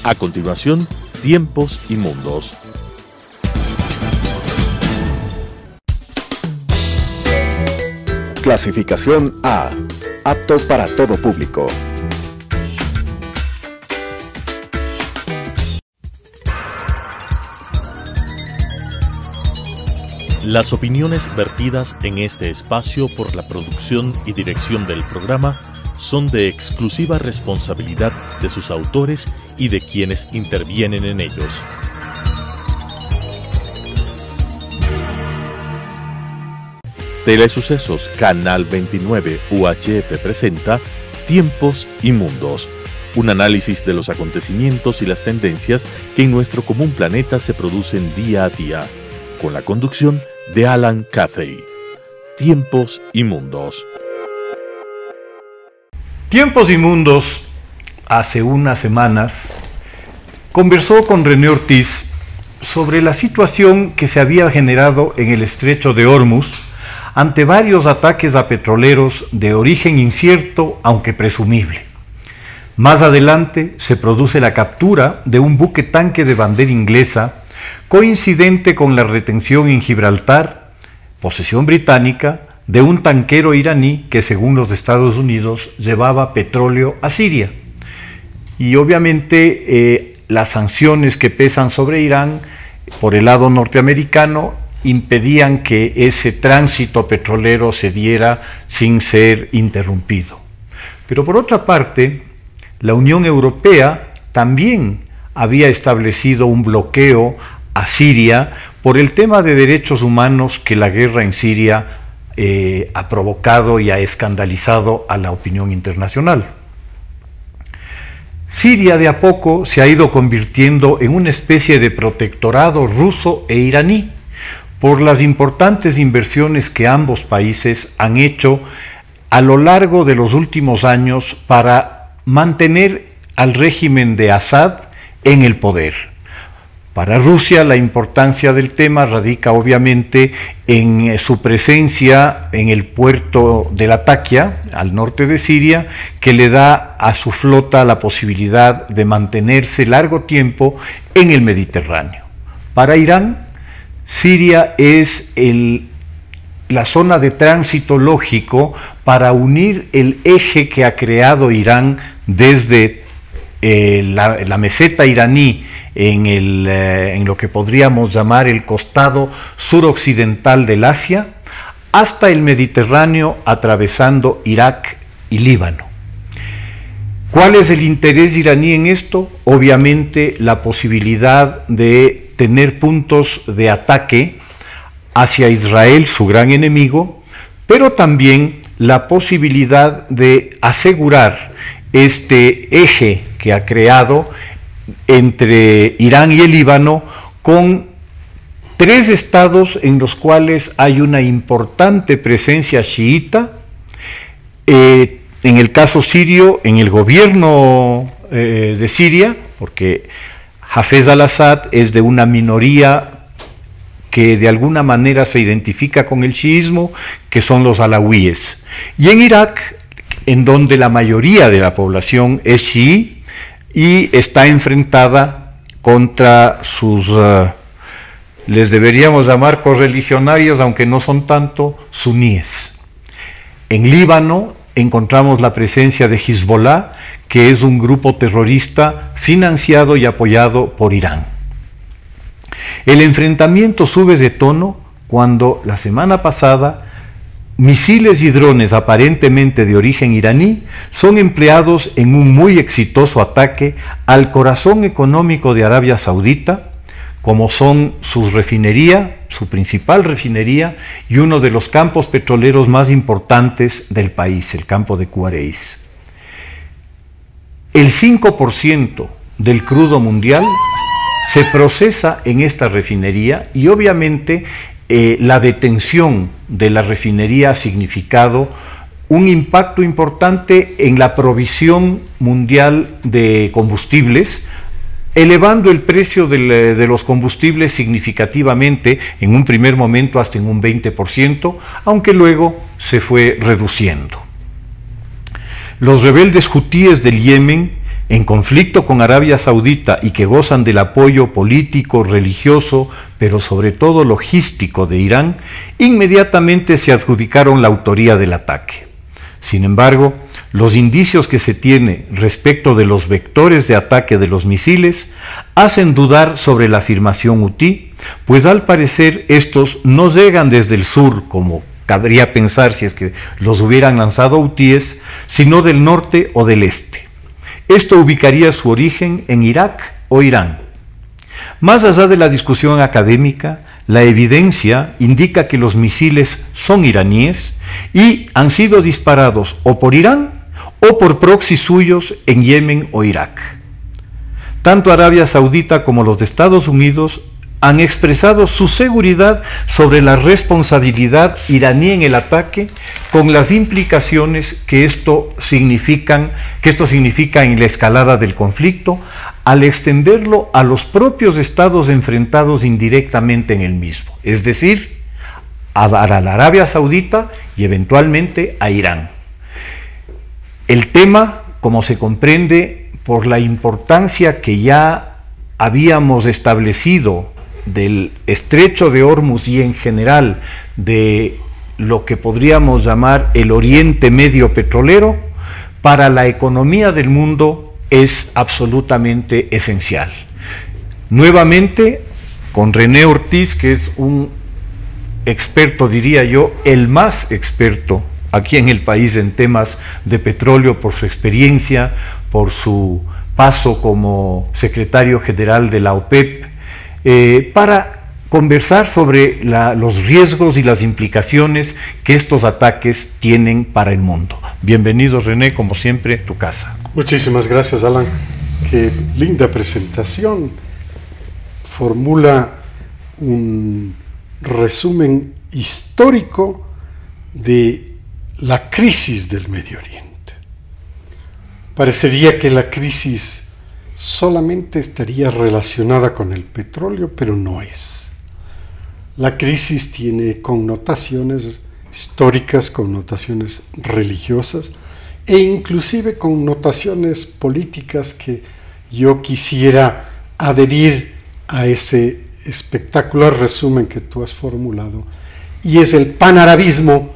A continuación, Tiempos y Mundos. Clasificación A. Apto para todo público. Las opiniones vertidas en este espacio por la producción y dirección del programa son de exclusiva responsabilidad de sus autores y de quienes intervienen en ellos. Telesucesos Canal 29 UHF presenta Tiempos y Mundos, un análisis de los acontecimientos y las tendencias que en nuestro común planeta se producen día a día, con la conducción de Alan Cathay. Tiempos y Mundos. Tiempos y Mundos, hace unas semanas, conversó con René Ortiz sobre la situación que se había generado en el estrecho de Hormuz ante varios ataques a petroleros de origen incierto, aunque presumible. Más adelante se produce la captura de un buque tanque de bandera inglesa, coincidente con la retención en Gibraltar, posesión británica, de un tanquero iraní que, según los Estados Unidos, llevaba petróleo a Siria. Y obviamente las sanciones que pesan sobre Irán por el lado norteamericano impedían que ese tránsito petrolero se diera sin ser interrumpido. Pero por otra parte, la Unión Europea también había establecido un bloqueo a Siria por el tema de derechos humanos que la guerra en Siria ha provocado y ha escandalizado a la opinión internacional. Siria de a poco se ha ido convirtiendo en una especie de protectorado ruso e iraní por las importantes inversiones que ambos países han hecho a lo largo de los últimos años para mantener al régimen de Assad en el poder. Para Rusia la importancia del tema radica obviamente en su presencia en el puerto de Latakia, al norte de Siria, que le da a su flota la posibilidad de mantenerse largo tiempo en el Mediterráneo. Para Irán, Siria es la zona de tránsito lógico para unir el eje que ha creado Irán desde la meseta iraní en lo que podríamos llamar el costado suroccidental del Asia, hasta el Mediterráneo, atravesando Irak y Líbano. ¿Cuál es el interés iraní en esto? Obviamente la posibilidad de tener puntos de ataque hacia Israel, su gran enemigo, pero también la posibilidad de asegurar este eje que ha creado entre Irán y el Líbano, con tres estados en los cuales hay una importante presencia chiita. En el caso sirio, en el gobierno de Siria, porque Hafez al-Assad es de una minoría que de alguna manera se identifica con el chiismo, que son los alawíes. Y en Irak, en donde la mayoría de la población es chií y está enfrentada contra sus, les deberíamos llamar correligionarios, aunque no son tanto, suníes. En Líbano encontramos la presencia de Hezbollah, que es un grupo terrorista financiado y apoyado por Irán. El enfrentamiento sube de tono cuando la semana pasada misiles y drones aparentemente de origen iraní son empleados en un muy exitoso ataque al corazón económico de Arabia Saudita, como son su refinería, su principal refinería, y uno de los campos petroleros más importantes del país, el campo de Kuwait. El 5% del crudo mundial se procesa en esta refinería y obviamente la detención de la refinería ha significado un impacto importante en la provisión mundial de combustibles, elevando el precio de los combustibles significativamente, en un primer momento hasta en un 20%, aunque luego se fue reduciendo. Los rebeldes hutíes del Yemen en conflicto con Arabia Saudita y que gozan del apoyo político, religioso, pero sobre todo logístico de Irán, inmediatamente se adjudicaron la autoría del ataque. Sin embargo, los indicios que se tiene respecto de los vectores de ataque de los misiles hacen dudar sobre la afirmación hutí, pues al parecer estos no llegan desde el sur, como cabría pensar si es que los hubieran lanzado hutíes, sino del norte o del este. Esto ubicaría su origen en Irak o Irán. Más allá de la discusión académica, la evidencia indica que los misiles son iraníes y han sido disparados o por Irán o por proxies suyos en Yemen o Irak. Tanto Arabia Saudita como los de Estados Unidos han expresado su seguridad sobre la responsabilidad iraní en el ataque, con las implicaciones que esto significa en la escalada del conflicto, al extenderlo a los propios estados enfrentados indirectamente en el mismo, es decir, a la Arabia Saudita y eventualmente a Irán. El tema, como se comprende, por la importancia que ya habíamos establecido del estrecho de Hormuz y en general de lo que podríamos llamar el Oriente Medio petrolero, para la economía del mundo es absolutamente esencial. Nuevamente, con René Ortiz, que es un experto, diría yo, el más experto aquí en el país en temas de petróleo, por su experiencia, por su paso como secretario general de la OPEP, para conversar sobre los riesgos y las implicaciones que estos ataques tienen para el mundo. Bienvenido, René, como siempre, tu casa. Muchísimas gracias, Alan. Qué linda presentación. Formula un resumen histórico de la crisis del Medio Oriente. Parecería que la crisis solamente estaría relacionada con el petróleo, pero no es. La crisis tiene connotaciones históricas, connotaciones religiosas e inclusive connotaciones políticas que yo quisiera adherir a ese espectacular resumen que tú has formulado, y es el panarabismo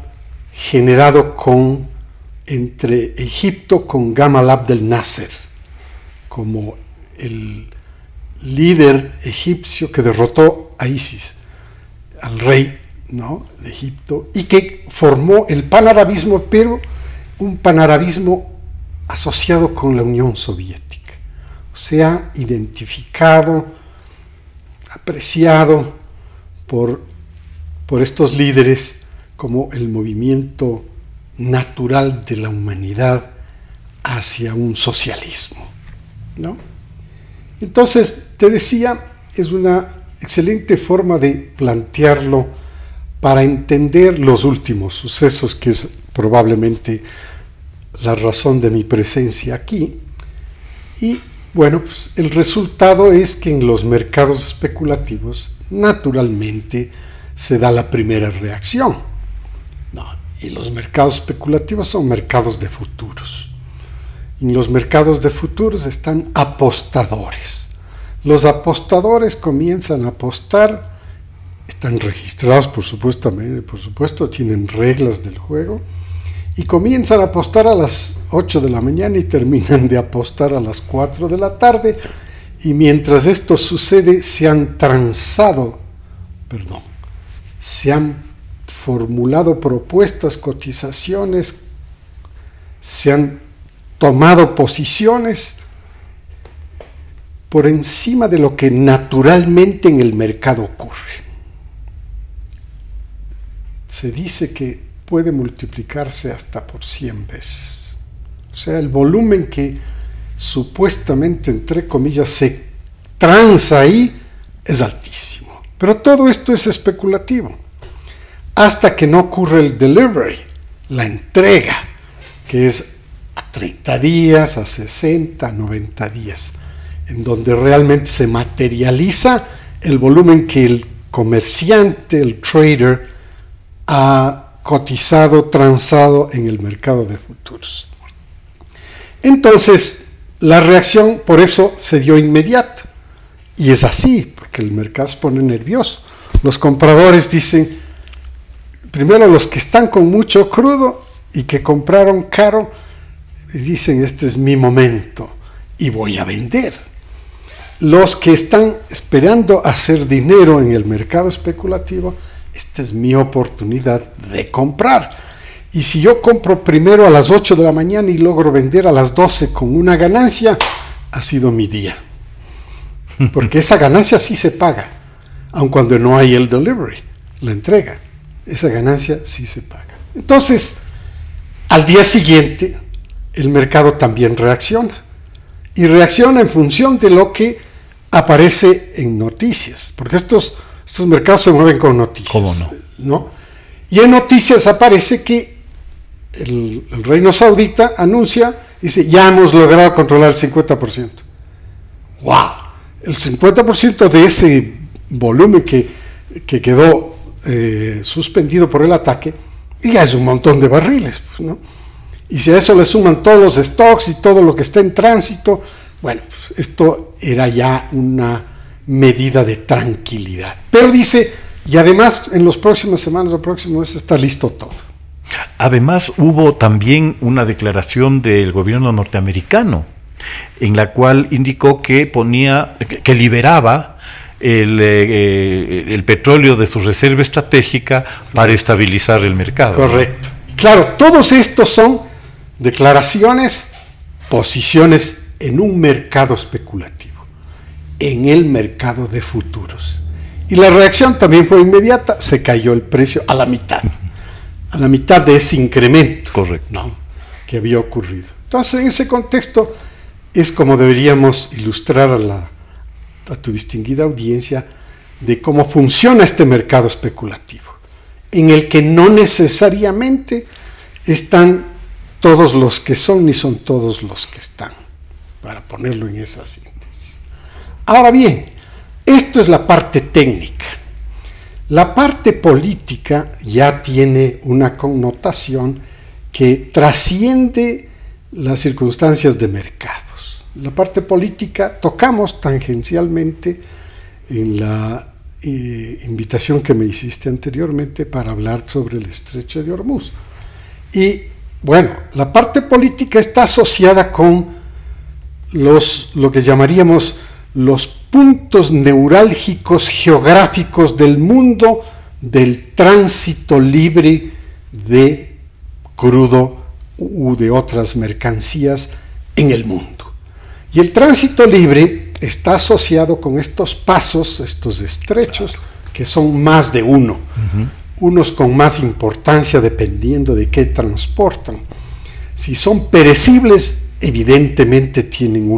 generado entre Egipto con Gamal Abdel Nasser como el líder egipcio que derrotó a ISIS, al rey, ¿no?, de Egipto, y que formó el panarabismo, pero un panarabismo asociado con la Unión Soviética. O sea, identificado, apreciado por estos líderes como el movimiento natural de la humanidad hacia un socialismo, ¿no? Entonces, te decía, es una excelente forma de plantearlo para entender los últimos sucesos, que es probablemente la razón de mi presencia aquí. Y bueno, pues el resultado es que en los mercados especulativos naturalmente se da la primera reacción, ¿no? Y los mercados especulativos son mercados de futuros. En los mercados de futuros están apostadores. Los apostadores comienzan a apostar, están registrados por supuesto, tienen reglas del juego, y comienzan a apostar a las 8 de la mañana y terminan de apostar a las 4 de la tarde, y mientras esto sucede se han formulado propuestas, cotizaciones, se han tomado posiciones por encima de lo que naturalmente en el mercado ocurre. Se dice que puede multiplicarse hasta por 100 veces. O sea, el volumen que supuestamente, entre comillas, se transa ahí es altísimo. Pero todo esto es especulativo, hasta que no ocurre el delivery, la entrega, que es a 30 días, a 60, a 90 días, en donde realmente se materializa el volumen que el comerciante, el trader, ha cotizado, transado en el mercado de futuros. Entonces, la reacción por eso se dio inmediata. Y es así, porque el mercado se pone nervioso. Los compradores dicen, primero los que están con mucho crudo y que compraron caro, dicen, este es mi momento y voy a vender. Los que están esperando hacer dinero en el mercado especulativo, esta es mi oportunidad de comprar. Y si yo compro primero a las 8 de la mañana y logro vender a las 12 con una ganancia, ha sido mi día. Porque esa ganancia sí se paga, aun cuando no hay el delivery, la entrega. Esa ganancia sí se paga. Entonces, al día siguiente, el mercado también reacciona. Y reacciona en función de lo que aparece en noticias. Porque estos mercados se mueven con noticias. ¿Cómo no? ¿No? Y en noticias aparece que el Reino Saudita anuncia, dice, ya hemos logrado controlar el 50%. ¡Wow! El 50% de ese volumen que quedó suspendido por el ataque, ya es un montón de barriles, pues, ¿no? Y si a eso le suman todos los stocks y todo lo que está en tránsito, bueno, pues esto era ya una medida de tranquilidad. Pero dice, y además en las próximas semanas o próximos meses está listo todo. Además hubo también una declaración del gobierno norteamericano en la cual indicó que liberaba el petróleo de su reserva estratégica para estabilizar el mercado. Correcto. Claro, todos estos son declaraciones, posiciones en un mercado especulativo, en el mercado de futuros. Y la reacción también fue inmediata, se cayó el precio a la mitad de ese incremento. Correcto. ¿No? Que había ocurrido. Entonces, en ese contexto es como deberíamos ilustrar a tu distinguida audiencia de cómo funciona este mercado especulativo, en el que no necesariamente están todos los que son, ni son todos los que están, para ponerlo en esa síntesis. Ahora bien, esto es la parte técnica. La parte política ya tiene una connotación que trasciende las circunstancias de mercados. La parte política tocamos tangencialmente en la invitación que me hiciste anteriormente para hablar sobre el Estrecho de Hormuz. Y bueno, la parte política está asociada con lo que llamaríamos los puntos neurálgicos geográficos del mundo del tránsito libre de crudo u de otras mercancías en el mundo. Y el tránsito libre está asociado con estos pasos, estos estrechos, que son más de uno. Unos con más importancia dependiendo de qué transportan. Si son perecibles, evidentemente tienen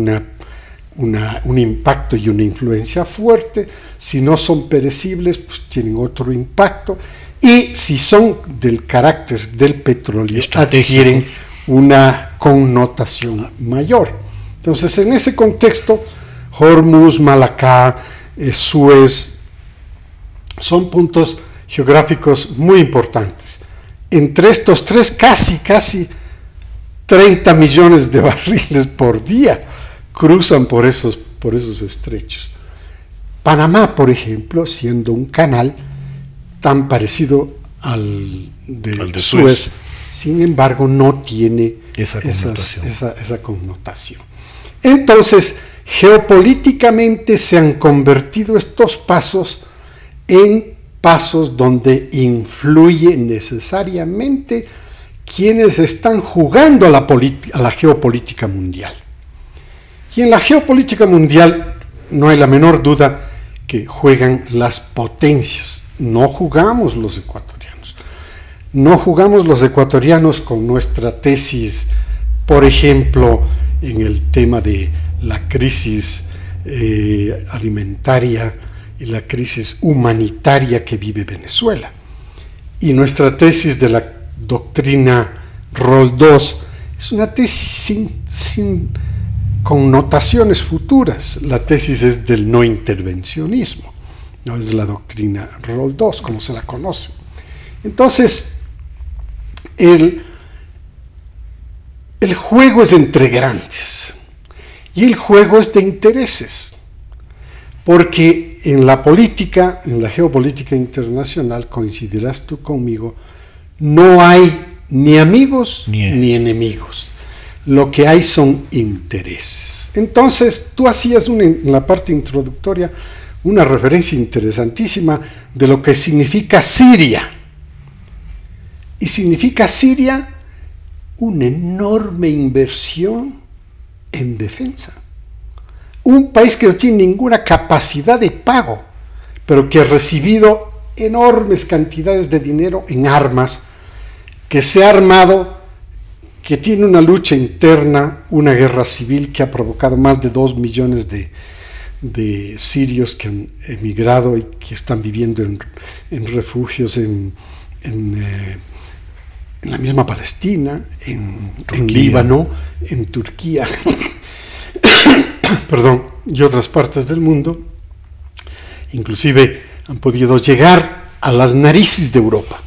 un impacto y una influencia fuerte. Si no son perecibles, pues tienen otro impacto. Y si son del carácter del petróleo, adquieren una connotación mayor. Entonces, en ese contexto, Hormuz, Malaca, Suez, son puntos geográficos muy importantes. Entre estos tres, casi 30 millones de barriles por día cruzan por esos estrechos. Panamá, por ejemplo, siendo un canal tan parecido al de Suez, sin embargo, no tiene esa connotación. Entonces, geopolíticamente se han convertido estos pasos en pasos donde influye necesariamente quienes están jugando a la geopolítica mundial. Y en la geopolítica mundial no hay la menor duda que juegan las potencias. No jugamos los ecuatorianos. No jugamos los ecuatorianos con nuestra tesis, por ejemplo, en el tema de la crisis alimentaria y la crisis humanitaria que vive Venezuela. Y nuestra tesis de la doctrina Rol 2 es una tesis sin connotaciones futuras. La tesis es del no intervencionismo, no es la doctrina Rol 2, como se la conoce. Entonces, el juego es entre grandes. Y el juego es de intereses, porque en la política, en la geopolítica internacional, coincidirás tú conmigo, no hay ni amigos ni enemigos. Lo que hay son intereses. Entonces, tú hacías en la parte introductoria una referencia interesantísima de lo que significa Siria. Y significa Siria una enorme inversión en defensa. Un país que no tiene ninguna capacidad de pago, pero que ha recibido enormes cantidades de dinero en armas, que se ha armado, que tiene una lucha interna, una guerra civil que ha provocado más de 2 millones de sirios que han emigrado y que están viviendo en refugios en la misma Palestina, en Líbano, en Turquía, perdón, y otras partes del mundo. Inclusive han podido llegar a las narices de Europa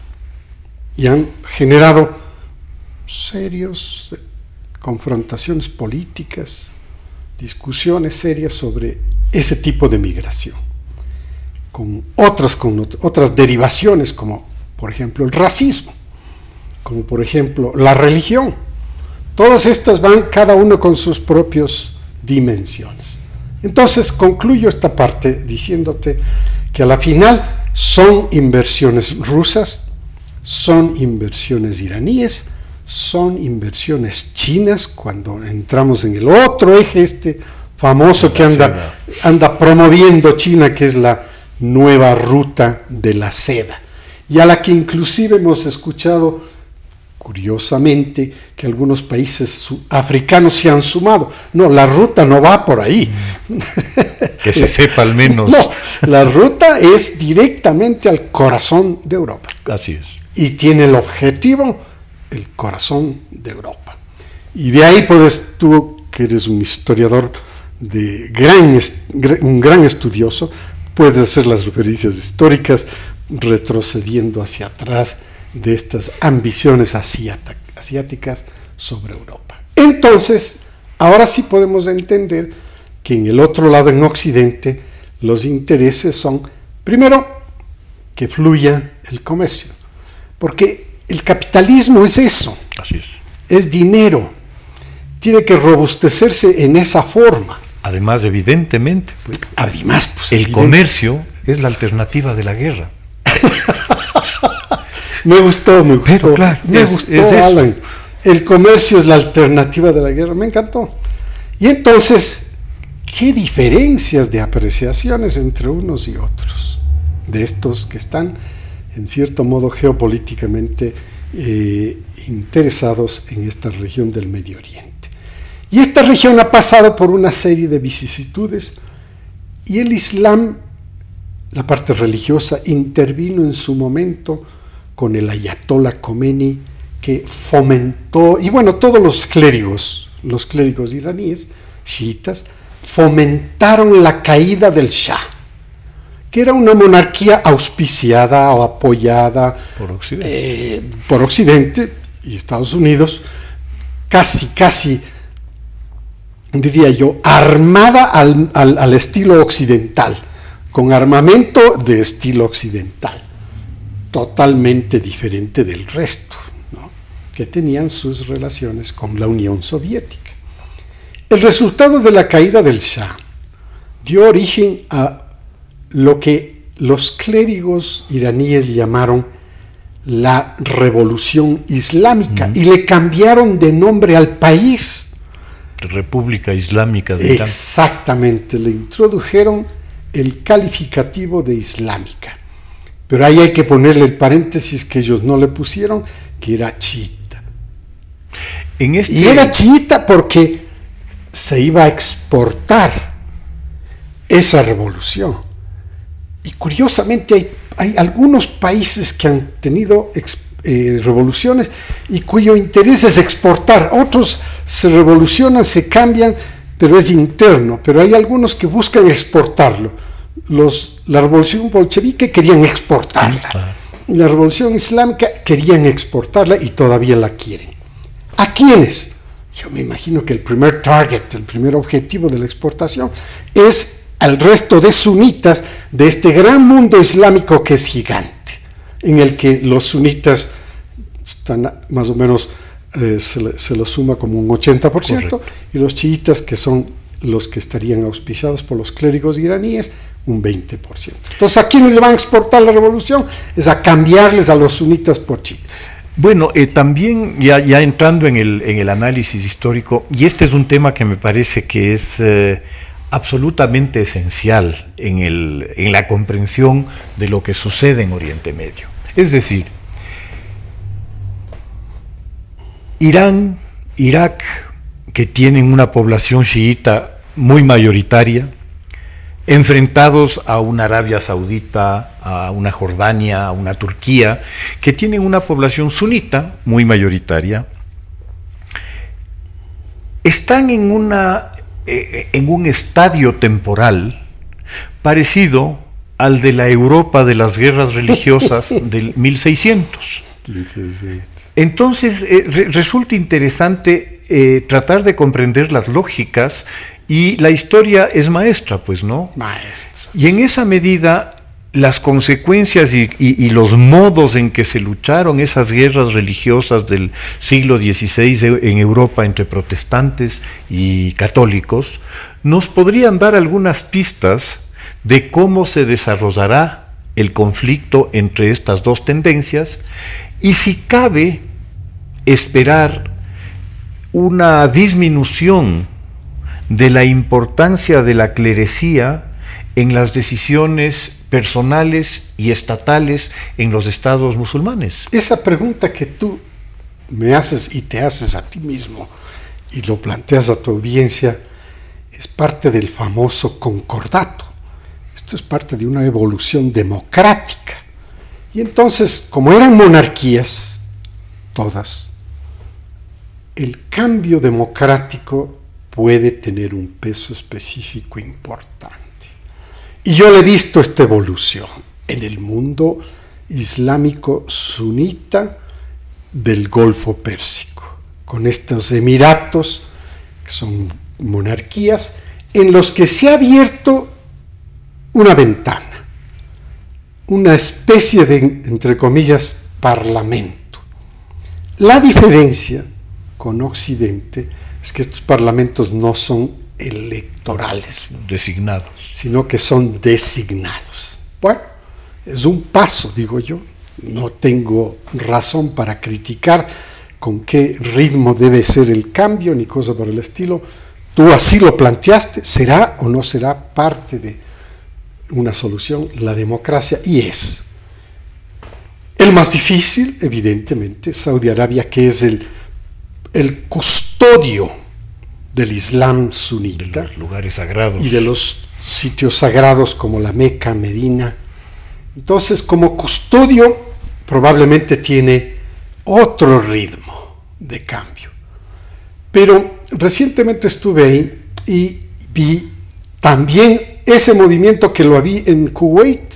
y han generado serias confrontaciones políticas, discusiones serias sobre ese tipo de migración, con otras derivaciones, como por ejemplo el racismo, como por ejemplo la religión. Todas estas van cada uno con sus propias dimensiones. Entonces concluyo esta parte diciéndote que a la final son inversiones rusas, son inversiones iraníes, son inversiones chinas, cuando entramos en el otro eje famoso que anda promoviendo China, que es la nueva ruta de la seda, y a la que inclusive hemos escuchado, curiosamente, que algunos países africanos se han sumado. No, la ruta no va por ahí. Que se sepa al menos. No, la ruta es directamente al corazón de Europa. Así es. Y tiene el objetivo, el corazón de Europa. Y de ahí puedes, tú que eres un historiador, un gran estudioso, puedes hacer las referencias históricas retrocediendo hacia atrás de estas ambiciones asiáticas sobre Europa. Entonces, ahora sí podemos entender que en el otro lado, en Occidente, los intereses son, primero, que fluya el comercio, porque el capitalismo es eso. Así es. Es dinero, tiene que robustecerse en esa forma. Además, evidentemente, el comercio es la alternativa de la guerra. Me gustó, claro, me gustó, Alan. El comercio es la alternativa de la guerra, me encantó. Y entonces, ¿qué diferencias de apreciaciones entre unos y otros? De estos que están, en cierto modo, geopolíticamente interesados en esta región del Medio Oriente. Y esta región ha pasado por una serie de vicisitudes, y el Islam, la parte religiosa, intervino en su momento con el Ayatollah Khomeini, que fomentó, y bueno, todos los clérigos iraníes, chiitas, fomentaron la caída del Shah, que era una monarquía auspiciada o apoyada por Occidente y Estados Unidos, casi, diría yo, armada al estilo occidental, con armamento de estilo occidental, totalmente diferente del resto, ¿no?, que tenían sus relaciones con la Unión Soviética. El resultado de la caída del Shah dio origen a lo que los clérigos iraníes llamaron la Revolución Islámica, y le cambiaron de nombre al país. República Islámica de Irán. Exactamente, le introdujeron el calificativo de islámica. Pero ahí hay que ponerle el paréntesis que ellos no le pusieron, que era chiita. Y era chiita porque se iba a exportar esa revolución. Y curiosamente hay algunos países que han tenido revoluciones y cuyo interés es exportar. Otros se revolucionan, se cambian, pero es interno. Pero hay algunos que buscan exportarlo. La revolución bolchevique querían exportarla. La revolución islámica querían exportarla y todavía la quieren. ¿A quiénes? yo me imagino que el primer target, el primer objetivo de la exportación es al resto de sunitas de este gran mundo islámico que es gigante, en el que los sunitas están más o menos, se lo suma como un 80%, correcto, y los chiitas, que son los que estarían auspiciados por los clérigos iraníes, un 20%. Entonces, ¿a quiénes le van a exportar la revolución? Es a cambiarles a los sunitas por chiitas. Bueno, también ya entrando en el análisis histórico, y este es un tema que me parece que es absolutamente esencial en la comprensión de lo que sucede en Oriente Medio. Es decir, Irán, Irak, que tienen una población chiita muy mayoritaria, enfrentados a una Arabia Saudita, a una Jordania, a una Turquía, que tienen una población sunita muy mayoritaria, están en un estadio temporal parecido al de la Europa de las guerras religiosas del 1600. Entonces resulta interesante tratar de comprender las lógicas, y la historia es maestra, pues, ¿no? Maestra. Y en esa medida, las consecuencias y los modos en que se lucharon esas guerras religiosas del siglo XVI en Europa entre protestantes y católicos, nos podrían dar algunas pistas de cómo se desarrollará el conflicto entre estas dos tendencias, y si cabe esperar una disminución de la importancia de la clerecía en las decisiones personales y estatales en los estados musulmanes. Esa pregunta que tú me haces y te haces a ti mismo y lo planteas a tu audiencia es parte del famoso concordato. Esto es parte de una evolución democrática. Y entonces, como eran monarquías, todas, el cambio democrático puede tener un peso específico importante. Y yo le he visto esta evolución en el mundo islámico sunita del Golfo Pérsico, con estos emiratos, que son monarquías, en los que se ha abierto una ventana, una especie de, entre comillas, parlamento. La diferencia con Occidente es que estos parlamentos no son electorales, designados, sino que son designados. Bueno, es un paso, digo yo. No tengo razón para criticar con qué ritmo debe ser el cambio, ni cosa por el estilo. Tú así lo planteaste, ¿será o no será parte de una solución la democracia? Y es. El más difícil, evidentemente, Saudi Arabia, que es el custodio del Islam sunita, de los lugares sagrados y de los sitios sagrados como la Meca, Medina. Entonces, como custodio, probablemente tiene otro ritmo de cambio. Pero recientemente estuve ahí y vi también ese movimiento que lo vi en Kuwait,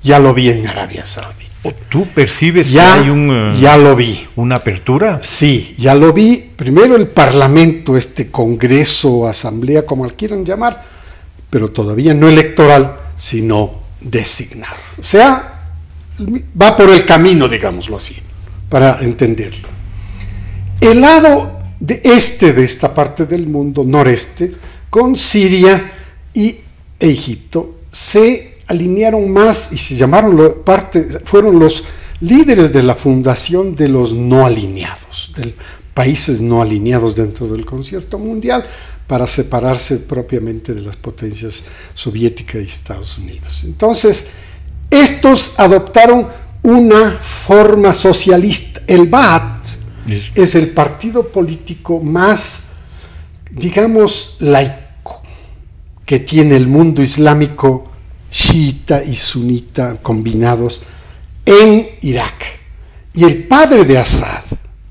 ya lo vi en Arabia Saudita. ¿Tú percibes ya, que hay ya lo vi. una apertura? Sí, ya lo vi. Primero el Parlamento, este Congreso, Asamblea, como lo quieran llamar, pero todavía no electoral, sino designado. O sea, va por el camino, digámoslo así, para entenderlo. El lado de esta parte del mundo, noreste, con Siria y Egipto, se alinearon más y se llamaron fueron los líderes de la fundación de los no alineados, de países no alineados dentro del concierto mundial, para separarse propiamente de las potencias soviética y Estados Unidos. Entonces, estos adoptaron una forma socialista. El Ba'ath es el partido político más, digamos, laico que tiene el mundo islámico chiita y sunita combinados en Irak. Y el padre de Assad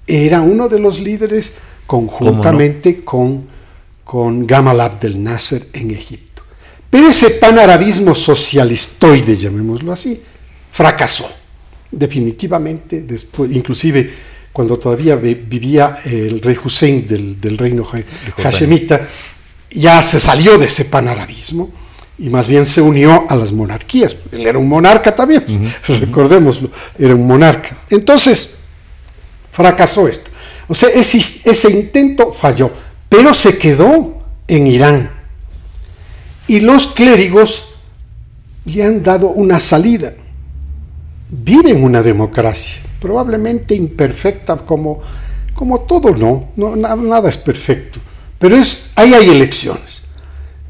era uno de los líderes conjuntamente con Gamal Abdel Nasser en Egipto. Pero ese panarabismo socialistoide, llamémoslo así, fracasó definitivamente. Después, inclusive cuando todavía vivía el rey Hussein del reino hashemita, ya se salió de ese panarabismo y más bien se unió a las monarquías. Él era un monarca también, recordémoslo, era un monarca. Entonces, fracasó esto. O sea, ese intento falló, pero se quedó en Irán. Y los clérigos le han dado una salida. Viven una democracia, probablemente imperfecta como todo, nada es perfecto. Pero ahí hay elecciones.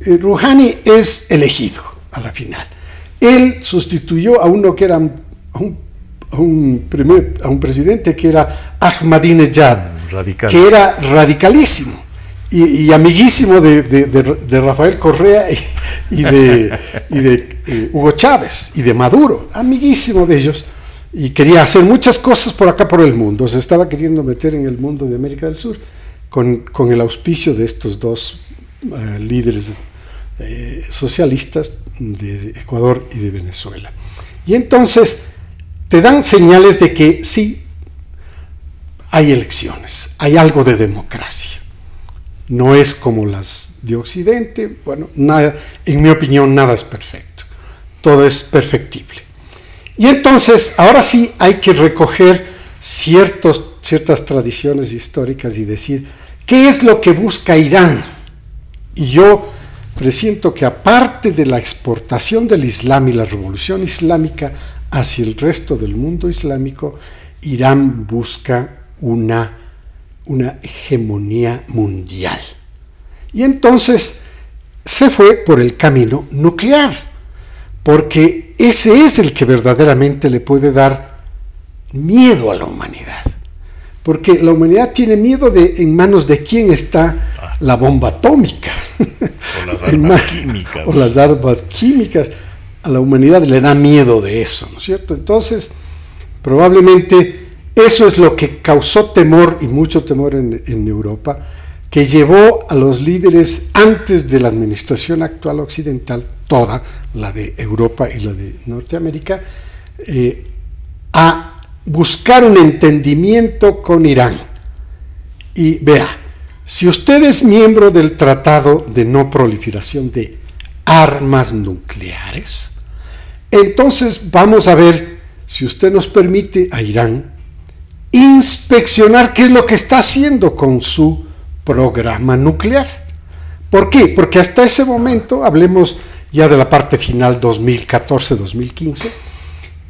Rouhani es elegido a la final. Él sustituyó a uno que era a un presidente que era Ahmadinejad, que era radicalísimo y amiguísimo de Rafael Correa y de Hugo Chávez y de Maduro, amiguísimo de ellos, y quería hacer muchas cosas por acá por el mundo. Se estaba queriendo meter en el mundo de América del Sur con el auspicio de estos dos líderes socialistas de Ecuador y de Venezuela. Y entonces te dan señales de que sí, hay elecciones, hay algo de democracia. No es como las de Occidente, bueno, nada, en mi opinión nada es perfecto, todo es perfectible. Y entonces, ahora sí hay que recoger ciertas tradiciones históricas y decir, ¿qué es lo que busca Irán? Y yo presiento que aparte de la exportación del Islam y la revolución islámica hacia el resto del mundo islámico, Irán busca una hegemonía mundial. Y entonces se fue por el camino nuclear, porque ese es el que verdaderamente le puede dar miedo a la humanidad. Porque la humanidad tiene miedo de en manos de quién está la bomba atómica. O las armas químicas. O las armas químicas. A la humanidad le da miedo de eso, ¿no es cierto? Entonces, probablemente eso es lo que causó temor, y mucho temor en Europa, que llevó a los líderes antes de la administración actual occidental, toda, la de Europa y la de Norteamérica, a buscar un entendimiento con Irán. Y vea, si usted es miembro del Tratado de No Proliferación de Armas Nucleares, entonces vamos a ver si usted nos permite a Irán inspeccionar qué es lo que está haciendo con su programa nuclear. ¿Por qué? Porque hasta ese momento, hablemos ya de la parte final 2014-2015,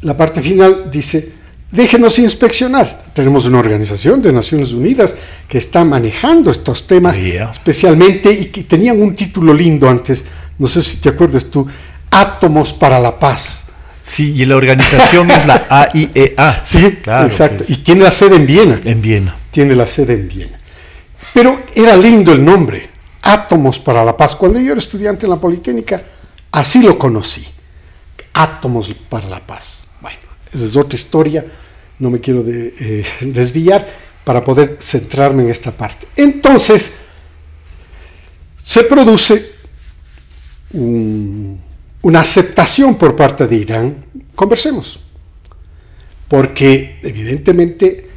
la parte final dice, déjenos inspeccionar. Tenemos una organización de Naciones Unidas que está manejando estos temas, especialmente, y que tenían un título lindo antes, no sé si te acuerdas tú, Átomos para la Paz. Sí, y la organización es la AIEA. Sí, claro, exacto. Y tiene la sede en Viena. En Viena. Tiene la sede en Viena. Pero era lindo el nombre, Átomos para la Paz. Cuando yo era estudiante en la Politécnica, así lo conocí. Átomos para la Paz. Bueno, esa es otra historia, no me quiero desviar para poder centrarme en esta parte. Entonces, se produce una aceptación por parte de Irán. Conversemos, porque evidentemente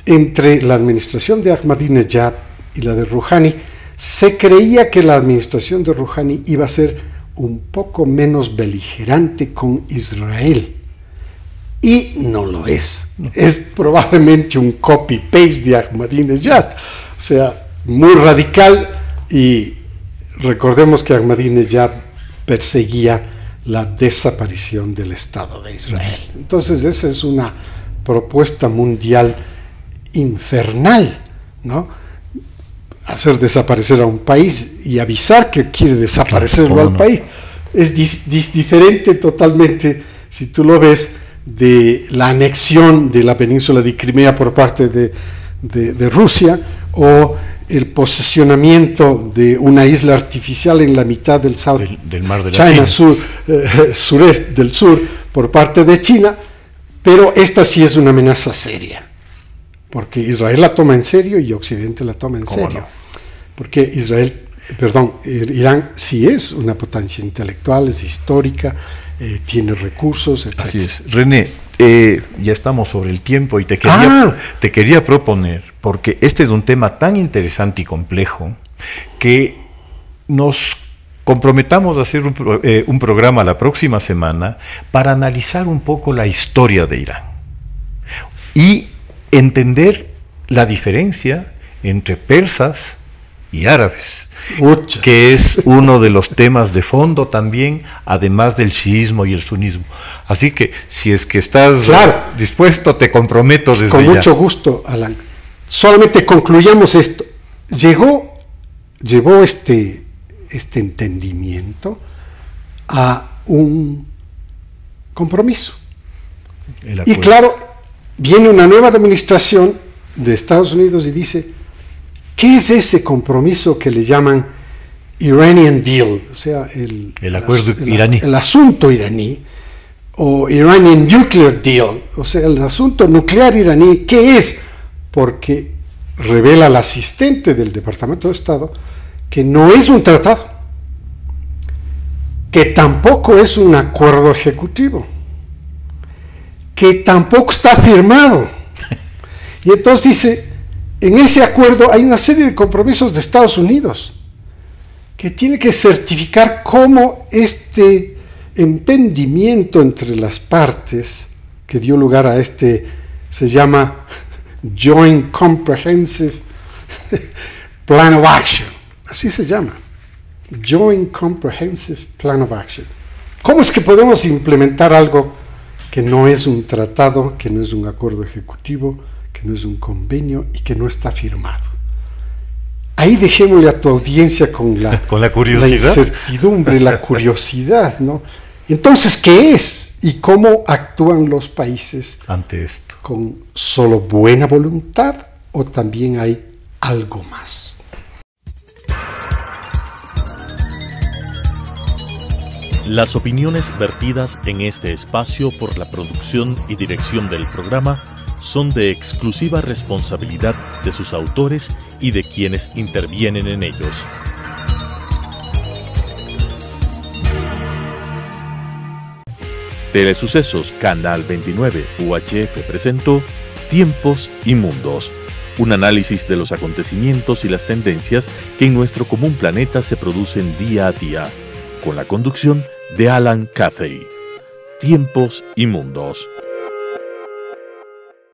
entre la administración de Ahmadinejad y la de Rouhani se creía que la administración de Rouhani iba a ser un poco menos beligerante con Israel, y no lo es. Es probablemente un copy-paste de Ahmadinejad, o sea, muy radical. Y recordemos que Ahmadinejad perseguía la desaparición del Estado de Israel. Entonces esa es una propuesta mundial infernal, ¿no? Hacer desaparecer a un país y avisar que quiere desaparecerlo al país. Es diferente totalmente, si tú lo ves, de la anexión de la península de Crimea por parte de Rusia, o el posesionamiento de una isla artificial en la mitad del mar de China sureste del sur por parte de China. Pero esta sí es una amenaza seria, porque Israel la toma en serio y Occidente la toma en serio. No? Porque Irán sí es una potencia intelectual, es histórica, tiene recursos, etc. Así es. René, ya estamos sobre el tiempo y te quería proponer, porque este es un tema tan interesante y complejo, que nos comprometamos a hacer un programa la próxima semana para analizar un poco la historia de Irán y entender la diferencia entre persas y árabes, que es uno de los temas de fondo también, además del chiismo y el sunismo. Así que, si es que estás dispuesto, te comprometo desde Con ya. mucho gusto, Alan. Solamente concluyamos esto. Llevó este entendimiento a un compromiso. Y claro, viene una nueva administración de Estados Unidos y dice, ¿qué es ese compromiso que le llaman Iranian Deal? O sea, el acuerdo iraní. El asunto iraní, o Iranian Nuclear Deal, o sea, el asunto nuclear iraní. ¿Qué es? Porque revela el asistente del Departamento de Estado que no es un tratado, que tampoco es un acuerdo ejecutivo, que tampoco está firmado. Y entonces dice, en ese acuerdo hay una serie de compromisos de Estados Unidos que tiene que certificar cómo este entendimiento entre las partes que dio lugar a se llama Joint Comprehensive Plan of Action, así se llama, Joint Comprehensive Plan of Action. ¿Cómo es que podemos implementar algo que no es un tratado, que no es un acuerdo ejecutivo, que no es un convenio y que no está firmado? Ahí dejémosle a tu audiencia con la curiosidad, la incertidumbre, la curiosidad, ¿no? Entonces, ¿qué es y cómo actúan los países ante esto? ¿Con solo buena voluntad o también hay algo más? Las opiniones vertidas en este espacio por la producción y dirección del programa son de exclusiva responsabilidad de sus autores y de quienes intervienen en ellos. Telesucesos Canal 29 UHF presentó Tiempos y Mundos, un análisis de los acontecimientos y las tendencias que en nuestro común planeta se producen día a día, con la conducción de Alan Cathay. Tiempos y Mundos.